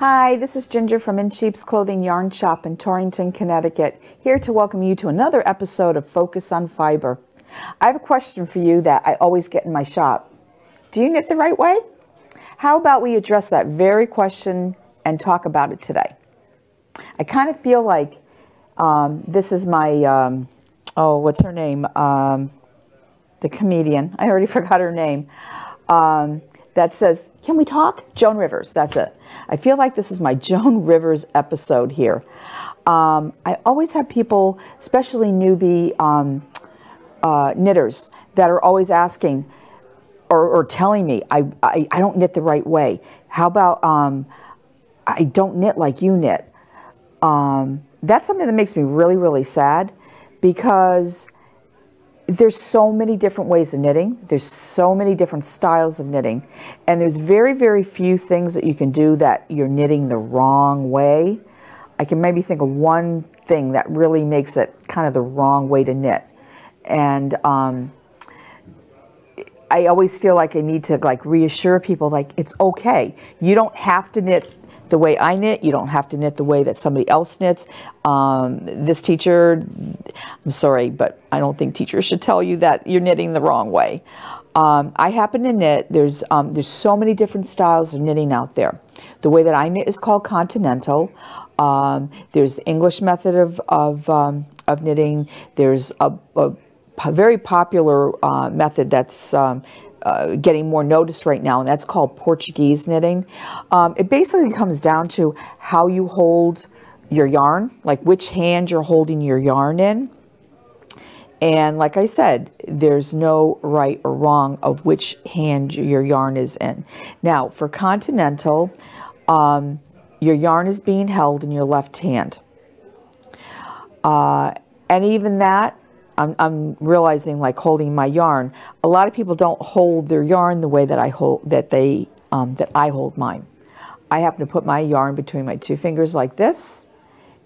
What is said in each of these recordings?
Hi, this is Ginger from In Sheep's Clothing Yarn Shop in Torrington, Connecticut, here to welcome you to another episode of Focus on Fiber. I have a question for you that I always get in my shop. Do you knit the right way? How about we address that very question and talk about it today? I kind of feel like this is my, what's her name? The comedian. I already forgot her name. That says, can we talk? Joan Rivers, that's it. I feel like this is my Joan Rivers episode here. I always have people, especially newbie knitters, that are always asking or telling me, I don't knit the right way. How about I don't knit like you knit? That's something that makes me really, really sad, because there's so many different ways of knitting. There's so many different styles of knitting. And there's very, very few things that you can do that you're knitting the wrong way. I can maybe think of one thing that really makes it kind of the wrong way to knit. And I always feel like I need to reassure people, it's okay. You don't have to knit the way I knit. You don't have to knit the way that somebody else knits. This teacher, I'm sorry, but I don't think teachers should tell you that you're knitting the wrong way. I happen to knit. There's so many different styles of knitting out there. The way that I knit is called continental. There's the English method of knitting. There's a very popular method that's getting more noticed right now, and that's called Portuguese knitting. It basically comes down to how you hold your yarn, like which hand you're holding your yarn in. And like I said, there's no right or wrong of which hand your yarn is in. Now, for continental, your yarn is being held in your left hand. And even that, I'm realizing, like holding my yarn, a lot of people don't hold their yarn the way that I hold I hold mine. I happen to put my yarn between my two fingers like this,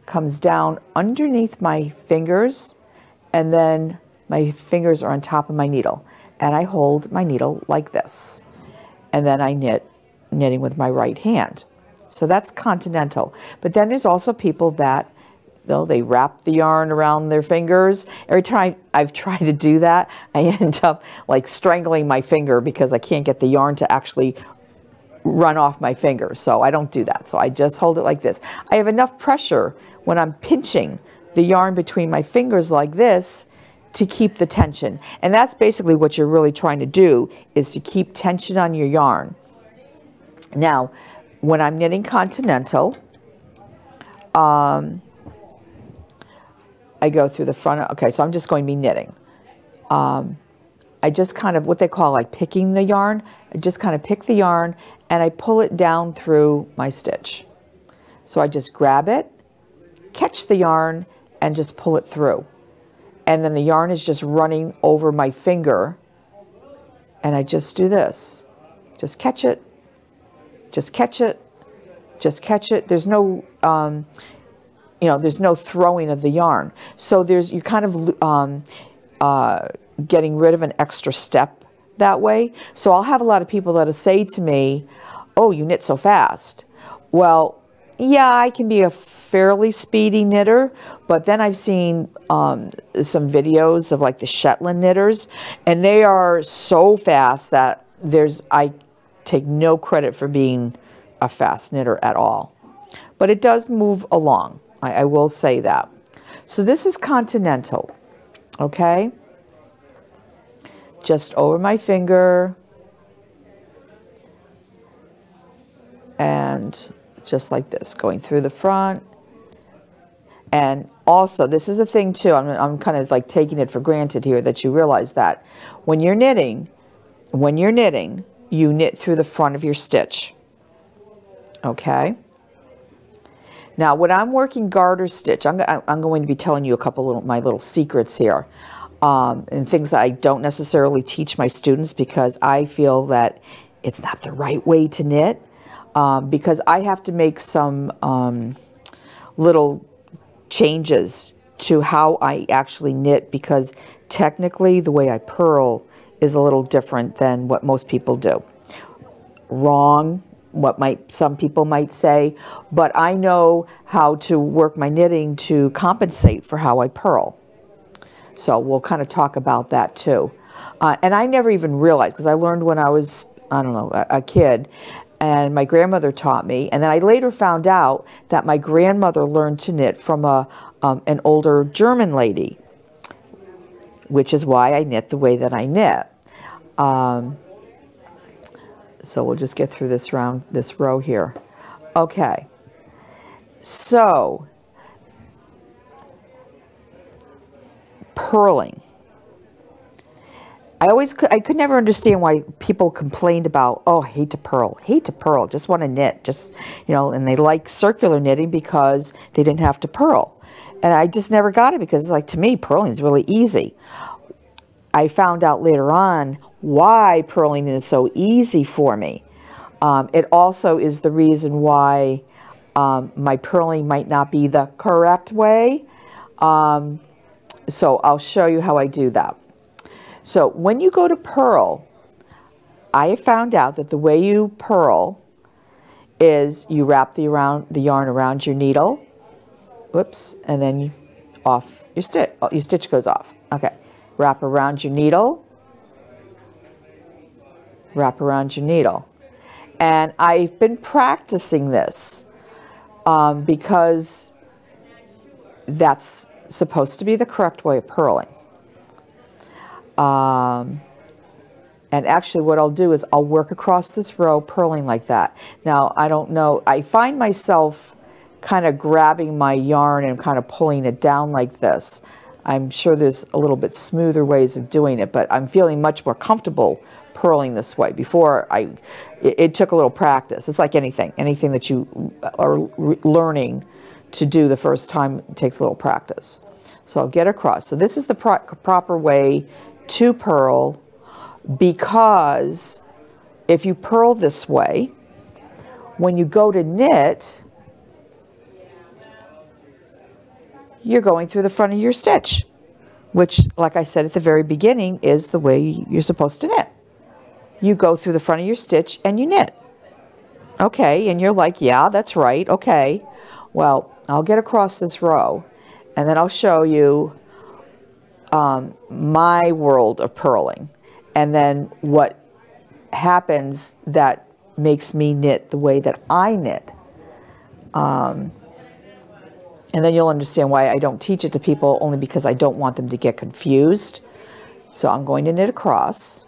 comes down underneath my fingers, and then my fingers are on top of my needle, and I hold my needle like this, and then I knitting with my right hand. So that's continental. But then there's also people that they wrap the yarn around their fingers. Every time I've tried to do that, I end up like strangling my finger because I can't get the yarn to actually run off my finger. So I don't do that. So I just hold it like this. I have enough pressure when I'm pinching the yarn between my fingers like this to keep the tension. And that's basically what you're really trying to do, is to keep tension on your yarn. Now, when I'm knitting continental, I go through the front. Okay, so I'm just going to be knitting. I just kind of, what they call like picking the yarn. I just kind of pick the yarn and I pull it down through my stitch. So I just grab it, catch the yarn, and just pull it through. And then the yarn is just running over my finger. And I just do this. Just catch it. Just catch it. Just catch it. There's no there's no throwing of the yarn. So you're kind of getting rid of an extra step that way. So I'll have a lot of people that'll say to me, oh, you knit so fast. Well, yeah, I can be a fairly speedy knitter, but then I've seen some videos of like the Shetland knitters, and they are so fast that I take no credit for being a fast knitter at all. But it does move along. I will say that. So this is continental, okay? Just over my finger, and just like this, going through the front. And also, this is a thing too, I'm kind of like taking it for granted here, that you realize that when you're knitting, you knit through the front of your stitch, okay? Now, when I'm working garter stitch, I'm going to be telling you a couple my little secrets here, and things that I don't necessarily teach my students, because I feel that it's not the right way to knit, because I have to make some little changes to how I actually knit, because technically the way I purl is a little different than what most people do. Wrong some people might say, but I know how to work my knitting to compensate for how I purl. So we'll kind of talk about that too. And I never even realized, because I learned when I was, I don't know, a kid, and my grandmother taught me, and then I later found out that my grandmother learned to knit from an older German lady, which is why I knit the way that I knit. So we'll just get through this row here. Okay, so purling. I could never understand why people complained about, oh, I hate to purl, just want to knit, just, you know, and they like circular knitting because they didn't have to purl. And I just never got it, because like, to me, purling is really easy. I found out later on why purling is so easy for me. It also is the reason why my purling might not be the correct way. So I'll show you how I do that. So when you go to purl, I have found out that the way you purl is you wrap the yarn around your needle, whoops, and then off your stitch goes off. Okay, wrap around your needle, wrap around your needle. And I've been practicing this because that's supposed to be the correct way of purling. And actually what I'll do is I'll work across this row purling like that. Now, I don't know, I find myself kind of grabbing my yarn and kind of pulling it down like this. I'm sure there's a little bit smoother ways of doing it, but I'm feeling much more comfortable purling this way. Before, it took a little practice. It's like anything that you are learning to do the first time, it takes a little practice. So I'll get across. So this is the proper way to purl, because if you purl this way, when you go to knit, you're going through the front of your stitch, which, like I said at the very beginning, is the way you're supposed to knit. You go through the front of your stitch and you knit. Okay, and you're like, yeah, that's right, okay. Well, I'll get across this row, and then I'll show you my world of purling, and then what happens that makes me knit the way that I knit. And then you'll understand why I don't teach it to people, only because I don't want them to get confused. So I'm going to knit across.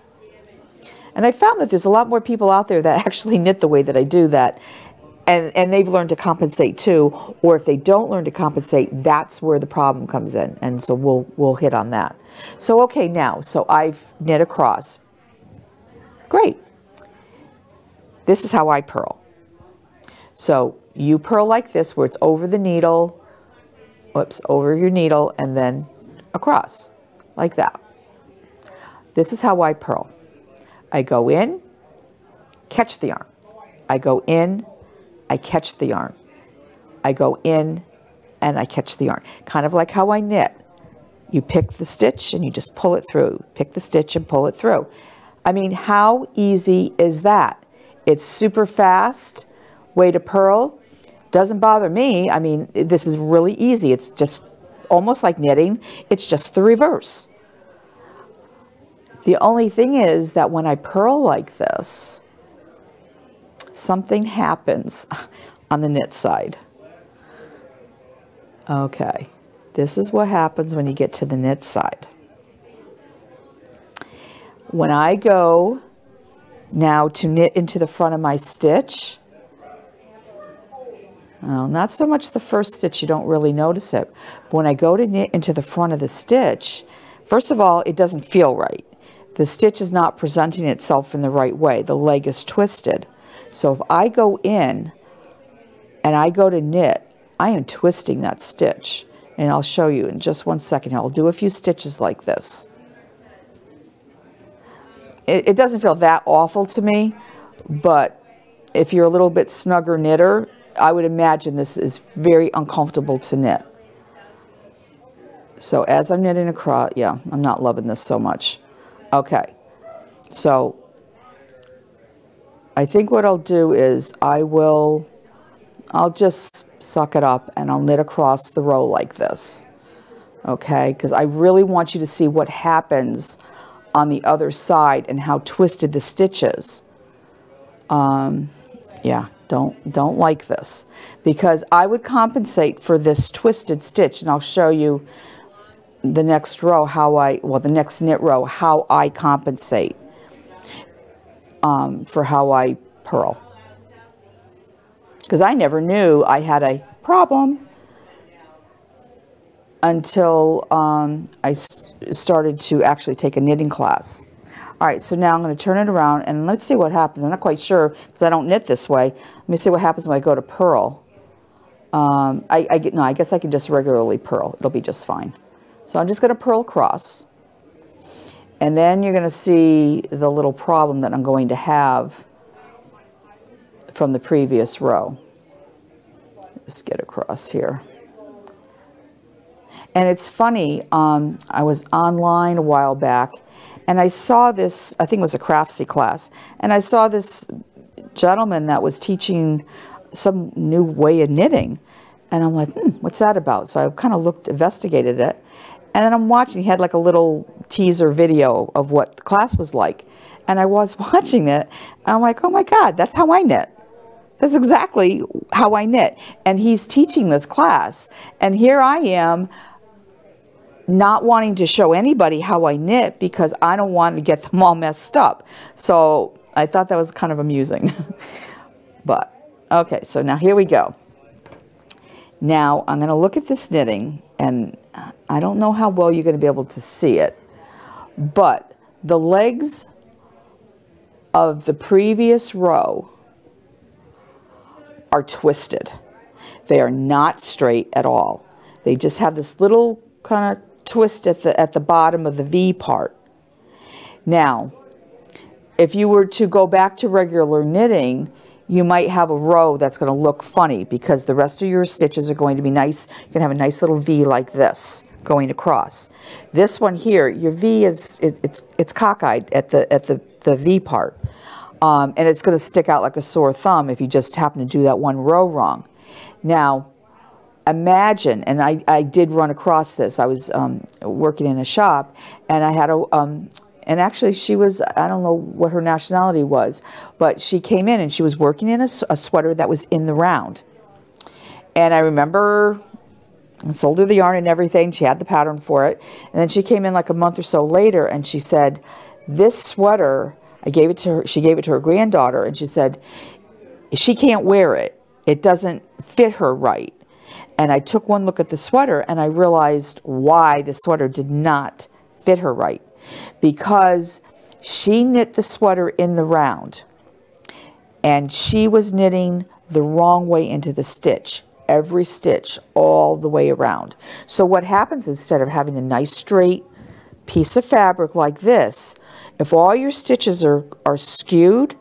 And I found that there's a lot more people out there that actually knit the way that I do that. And they've learned to compensate too. Or if they don't learn to compensate, that's where the problem comes in. And so we'll hit on that. So okay, now, so I've knit across. Great. This is how I purl. So you purl like this, where it's over the needle, whoops, over your needle, and then across, like that. This is how I purl. I go in, catch the yarn. I go in, I catch the yarn. I go in, and I catch the yarn. Kind of like how I knit. You pick the stitch and you just pull it through. Pick the stitch and pull it through. I mean, how easy is that? It's super fast way to purl. Doesn't bother me. I mean, this is really easy. It's just almost like knitting. It's just the reverse. The only thing is that when I purl like this, something happens on the knit side. Okay, this is what happens when you get to the knit side. When I go now to knit into the front of my stitch, well, not so much the first stitch, you don't really notice it. But when I go to knit into the front of the stitch, first of all, it doesn't feel right. The stitch is not presenting itself in the right way. The leg is twisted. So if I go in and I go to knit, I am twisting that stitch. And I'll show you in just one second. I'll do a few stitches like this. It doesn't feel that awful to me, but if you're a little bit snugger knitter, I would imagine this is very uncomfortable to knit. So as I'm knitting across, yeah, I'm not loving this so much. Okay, so I think what I'll do is I'll just suck it up and I'll knit across the row like this. Okay, because I really want you to see what happens on the other side and how twisted the stitch is. Yeah, don't like this, because I would compensate for this twisted stitch, and I'll show you the next row the next knit row, how I compensate for how I purl. Because I never knew I had a problem until I started to actually take a knitting class. All right, so now I'm going to turn it around and let's see what happens. I'm not quite sure because I don't knit this way. Let me see what happens when I go to purl. I guess I can just regularly purl. It'll be just fine. So I'm just going to purl across. And then you're going to see the little problem that I'm going to have from the previous row. Let's get across here. And it's funny, I was online a while back, and I saw this, I think it was a Craftsy class, and I saw this gentleman that was teaching some new way of knitting. And I'm like, what's that about? So I kind of investigated it. And then I'm watching, he had like a little teaser video of what the class was like. And I was watching it, and I'm like, oh my God, that's how I knit. That's exactly how I knit. And he's teaching this class. And here I am, not wanting to show anybody how I knit because I don't want to get them all messed up. So I thought that was kind of amusing. But, okay, so now here we go. Now I'm going to look at this knitting, and I don't know how well you're going to be able to see it, but the legs of the previous row are twisted. They are not straight at all. They just have this little kind of twist at the bottom of the V part. Now, if you were to go back to regular knitting, you might have a row that's going to look funny because the rest of your stitches are going to be nice. You can have a nice little V like this going across. This one here, your V it's cockeyed at the V part, and it's going to stick out like a sore thumb if you just happen to do that one row wrong. Now, imagine, and I did run across this. I was working in a shop, and I had and actually she was, I don't know what her nationality was, but she came in and she was working in a sweater that was in the round. And I remember I sold her the yarn and everything. She had the pattern for it. And then she came in like a month or so later and she said, this sweater, I gave it to her, she gave it to her granddaughter, and she said, she can't wear it. It doesn't fit her right. And I took one look at the sweater and I realized why the sweater did not fit her right. Because she knit the sweater in the round and she was knitting the wrong way into the stitch, every stitch all the way around. So what happens, instead of having a nice straight piece of fabric like this, if all your stitches are skewed,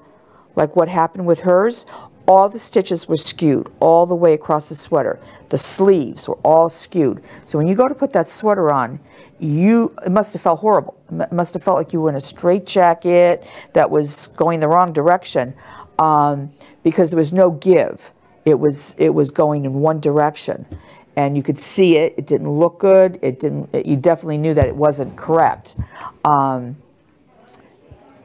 like what happened with hers, all the stitches were skewed all the way across the sweater. The sleeves were all skewed. So when you go to put that sweater on, it must have felt horrible. It must have felt like you were in a straitjacket that was going the wrong direction, because there was no give. It was going in one direction, and you could see it. It didn't look good. You definitely knew that it wasn't correct.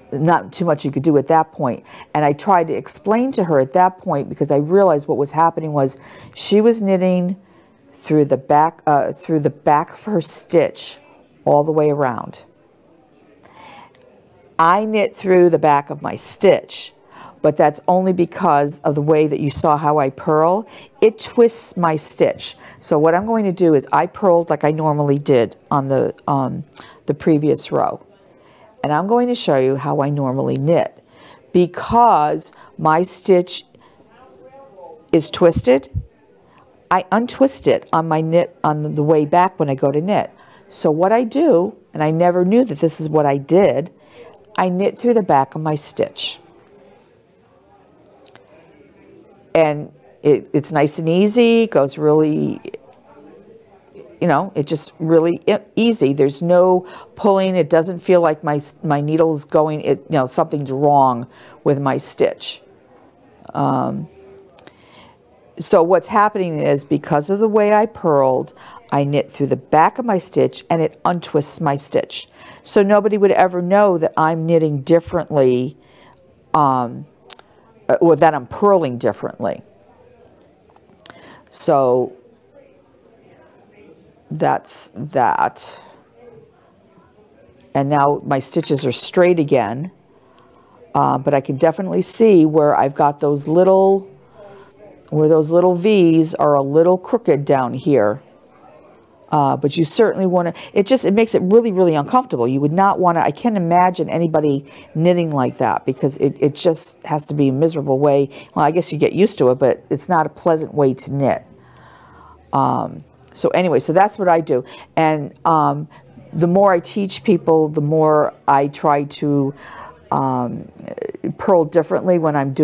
Not too much you could do at that point. And I tried to explain to her at that point, because I realized what was happening was she was knitting through the back of her stitch all the way around. I knit through the back of my stitch, but that's only because of the way that you saw how I purl. It twists my stitch. So what I'm going to do is I purled like I normally did on the previous row. And I'm going to show you how I normally knit. Because my stitch is twisted, I untwist it on my knit on the way back when I go to knit. So what I do, and I never knew that this is what I did, I knit through the back of my stitch. And it's nice and easy, goes really, you know, it's just really easy. There's no pulling. It doesn't feel like my needle's going, you know, something's wrong with my stitch. So what's happening is, because of the way I purled, I knit through the back of my stitch and it untwists my stitch. So nobody would ever know that I'm knitting differently, or that I'm purling differently. So that's that. And now my stitches are straight again, but I can definitely see where I've got those little, where those little V's are a little crooked down here. But you certainly want to, it makes it really, really uncomfortable. You would not want to, I can't imagine anybody knitting like that, because it just has to be a miserable way. Well, I guess you get used to it, but it's not a pleasant way to knit. So anyway, so that's what I do. And the more I teach people, the more I try to purl differently when I'm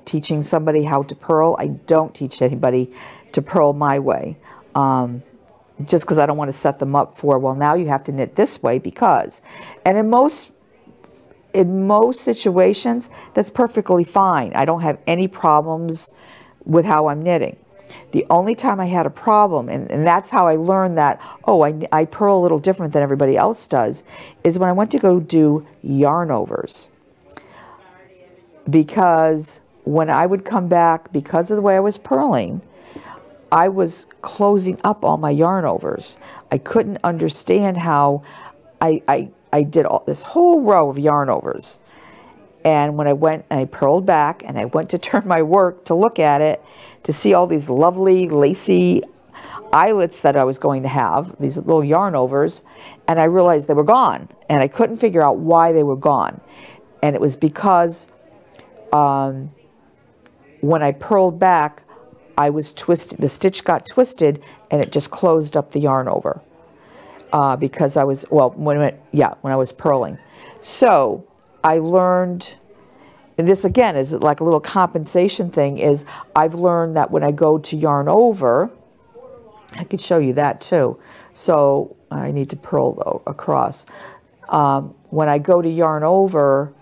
teaching somebody how to purl. I don't teach anybody to purl my way. Just because I don't want to set them up for, well, now you have to knit this way because. And in most situations, that's perfectly fine. I don't have any problems with how I'm knitting. The only time I had a problem, and that's how I learned that, oh, I purl a little different than everybody else does, is when I went to go do yarn overs. Because when I would come back, because of the way I was purling, I was closing up all my yarn overs. I couldn't understand how I did this whole row of yarn overs. And when I went and I purled back and I went to turn my work to look at it, to see all these lovely lacy eyelets that I was going to have, these little yarn overs, and I realized they were gone. And I couldn't figure out why they were gone. And it was because when I purled back, I was twisted, the stitch got twisted and it just closed up the yarn over because I was, well, when I was purling. So I learned, and this again is like a little compensation thing, is I've learned that when I go to yarn over, I could show you that too. So I need to purl though across. When I go to yarn over,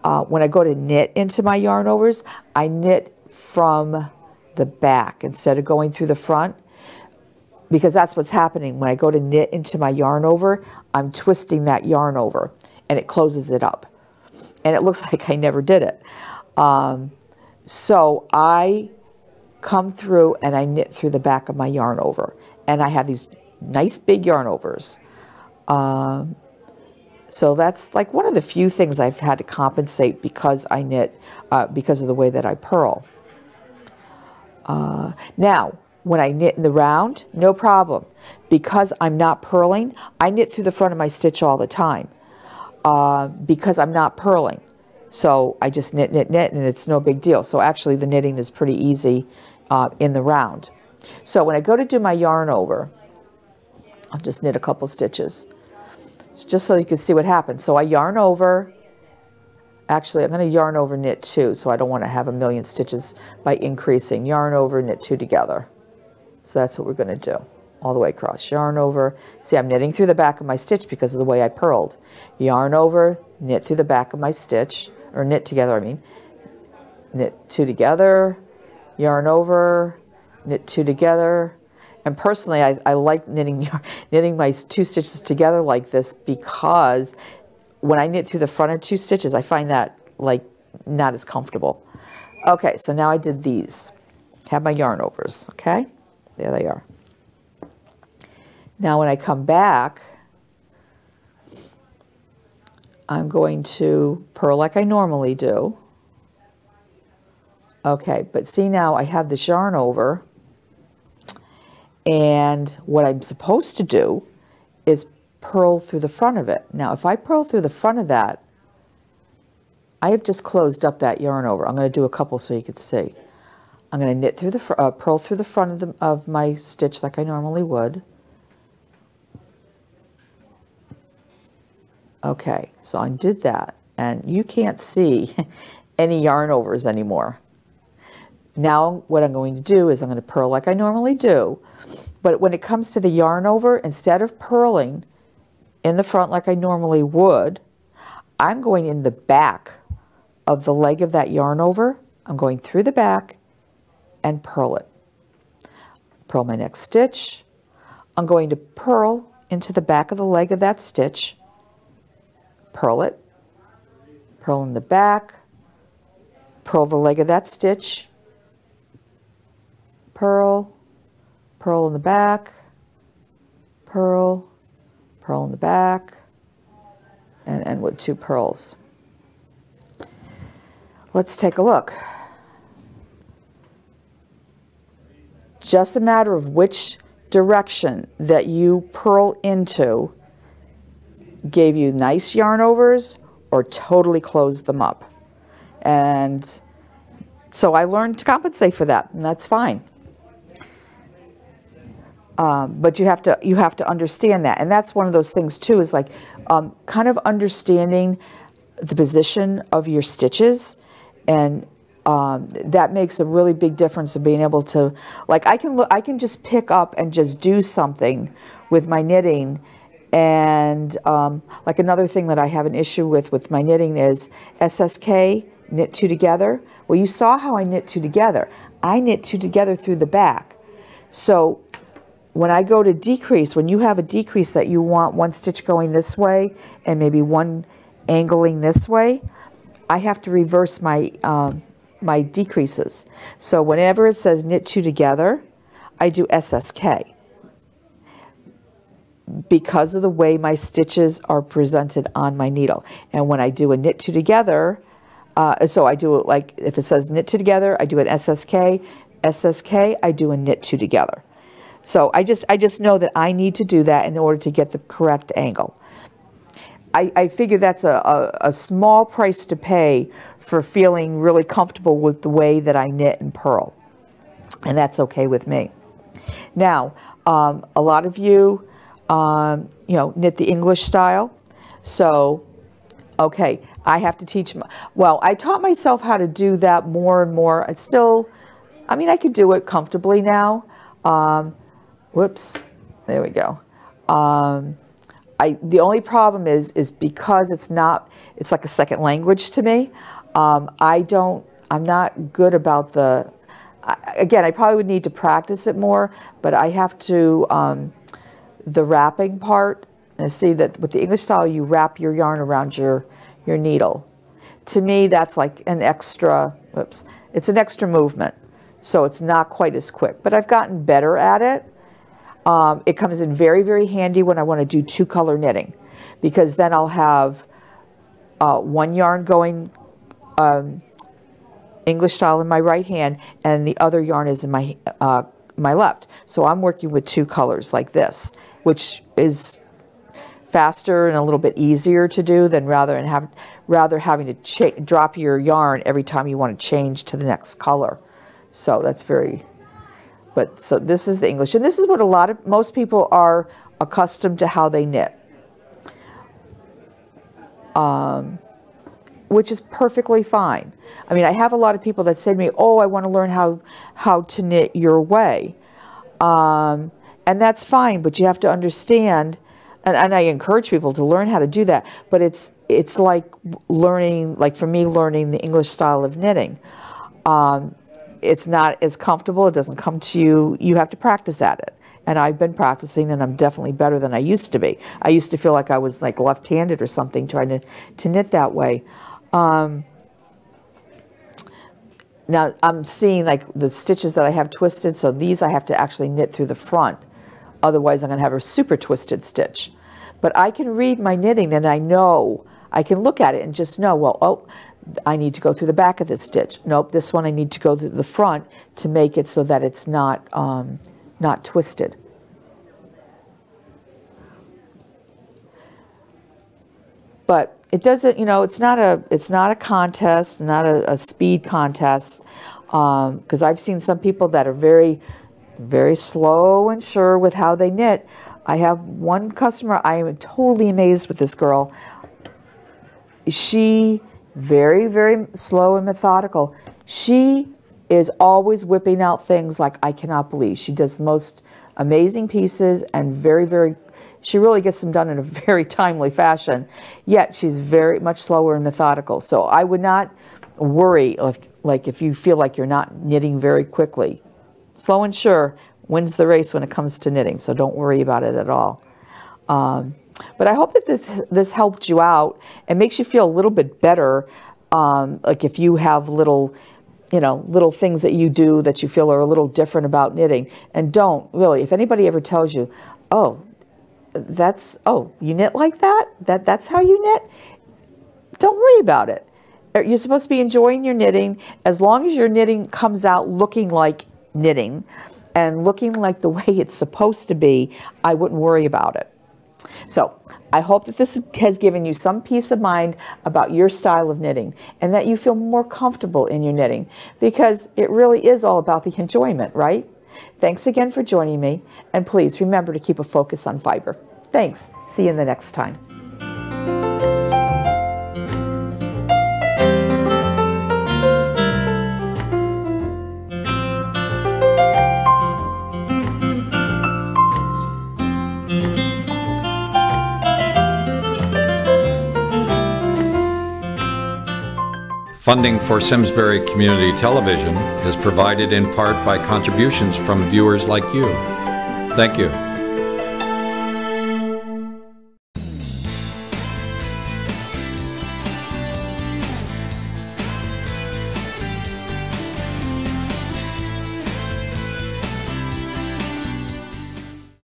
when I go to knit into my yarn overs, I knit from the back instead of going through the front, because that's what's happening. When I go to knit into my yarn over, I'm twisting that yarn over and it closes it up. And it looks like I never did it. So I come through and I knit through the back of my yarn over. And I have these nice big yarn overs. So that's like one of the few things I've had to compensate because I knit, because of the way that I purl. Now, when I knit in the round, no problem. Because I'm not purling, I knit through the front of my stitch all the time. Because I'm not purling. So I just knit, knit, knit, and it's no big deal. So actually the knitting is pretty easy in the round. So when I go to do my yarn over, I'll just knit a couple stitches. So just so you can see what happens. So I yarn over. Actually, I'm going to yarn over, knit two, so I don't want to have a million stitches by increasing. Yarn over, knit two together. So that's what we're going to do, all the way across. Yarn over. See, I'm knitting through the back of my stitch because of the way I purled. Yarn over, knit through the back of my stitch, or knit together, I mean. Knit two together, yarn over, knit two together. And personally, I like knitting my two stitches together like this because when I knit through the front of two stitches, I find that like not as comfortable. Okay, so now I did these. Have my yarn overs, okay? There they are. Now when I come back, I'm going to purl like I normally do. Okay, but see now I have this yarn over, and what I'm supposed to do is purl through the front of it. Now, if I purl through the front of that, I have just closed up that yarn over. I'm going to do a couple so you can see. I'm going to knit through the purl through the front of my stitch like I normally would. Okay, so I did that, and you can't see any yarn overs anymore. Now what I'm going to do is I'm going to purl like I normally do. But when it comes to the yarn over, instead of purling in the front like I normally would, I'm going in the back of the leg of that yarn over. I'm going through the back and purl it. Purl my next stitch. I'm going to purl into the back of the leg of that stitch, purl it, purl in the back, purl the leg of that stitch, purl, purl in the back, purl, purl in the back, and end with 2 purls. Let's take a look. Just a matter of which direction that you purl into gave you nice yarn overs or totally closed them up. And so I learned to compensate for that, and that's fine. But you have to understand that, and that's one of those things too, is like kind of understanding the position of your stitches, and that makes a really big difference of being able to, like, I can just pick up and just do something with my knitting. And like another thing that I have an issue with my knitting is SSK, knit 2 together. Well, you saw how I knit 2 together. I knit 2 together through the back. So when I go to decrease, when you have a decrease that you want 1 stitch going this way and maybe 1 angling this way, I have to reverse my my decreases. So whenever it says knit 2 together, I do SSK because of the way my stitches are presented on my needle. And when I do a knit 2 together, so I do it like, if it says knit 2 together, I do an SSK. SSK, I do a knit 2 together. So I just know that I need to do that in order to get the correct angle. I figure that's a small price to pay for feeling really comfortable with the way that I knit and purl. And that's okay with me. Now, a lot of you, knit the English style. So, okay, I have to teach, well, I taught myself how to do that more and more. It's still, I mean, I could do it comfortably now. Whoops, there we go. The only problem is because it's like a second language to me. I'm not good about again, I probably would need to practice it more, but I have to, the wrapping part, and I see that with the English style, you wrap your yarn around your needle. To me, that's like an extra, it's an extra movement. So it's not quite as quick, but I've gotten better at it. It comes in very, very handy when I want to do 2-color knitting, because then I'll have 1 yarn going English style in my right hand, and the other yarn is in my my left. So I'm working with 2 colors like this, which is faster and a little bit easier to do than rather having to drop your yarn every time you want to change to the next color. So that's very. But so this is the English, and this is what most people are accustomed to how they knit, which is perfectly fine. I mean, I have a lot of people that say to me, "Oh, I want to learn how to knit your way," and that's fine. But you have to understand, and I encourage people to learn how to do that. But it's like learning, like for me, learning the English style of knitting. It's not as comfortable. It doesn't come to you. You have to practice at it. And I've been practicing, and I'm definitely better than I used to be. I used to feel like I was like left-handed or something trying to knit that way. Now I'm seeing like the stitches that I have twisted, so these I have to actually knit through the front. Otherwise, I'm going to have a super twisted stitch. But I can read my knitting, and I know, I can look at it and just know, well, oh, I need to go through the back of this stitch. Nope, this one I need to go through the front to make it so that it's not twisted. But it doesn't, it's not a contest, not a speed contest, because I've seen some people that are very, very slow and sure with how they knit. I have one customer, I am totally amazed with this girl. She very, very slow and methodical. She is always whipping out things like I cannot believe. She does the most amazing pieces and she really gets them done in a very timely fashion, yet she's very much slower and methodical. So I would not worry like if you feel like you're not knitting very quickly. Slow and sure wins the race when it comes to knitting, so don't worry about it at all. But I hope that this helped you out and makes you feel a little bit better, like if you have little things that you do that you feel are a little different about knitting. And don't, really, if anybody ever tells you, oh, you knit like that? That's how you knit? Don't worry about it. You're supposed to be enjoying your knitting. As long as your knitting comes out looking like knitting and looking like the way it's supposed to be, I wouldn't worry about it. So I hope that this has given you some peace of mind about your style of knitting and that you feel more comfortable in your knitting, because it really is all about the enjoyment, right? Thanks again for joining me, and please remember to keep a focus on fiber. Thanks. See you in the next time. Funding for Simsbury Community Television is provided in part by contributions from viewers like you. Thank you.